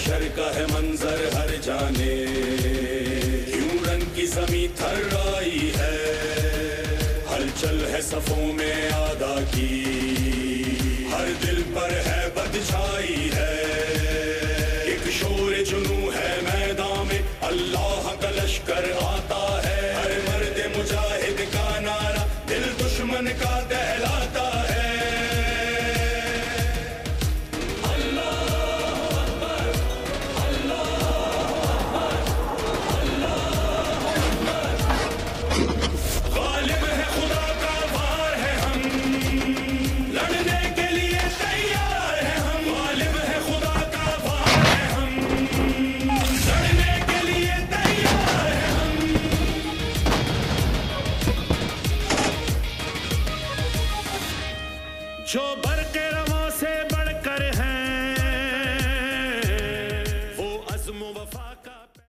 हशर का है मंजर हर जाने, क्यों रन की ज़मीं थर्राई है, हलचल है सफों में आदा की, हर दिल पर है बदछाई है, एक शोर जुनू है मैदान में, अल्लाह का लश्कर आता है, हर मर्द मुजाहिद का नारा दिल दुश्मन का दहलाता है। Joe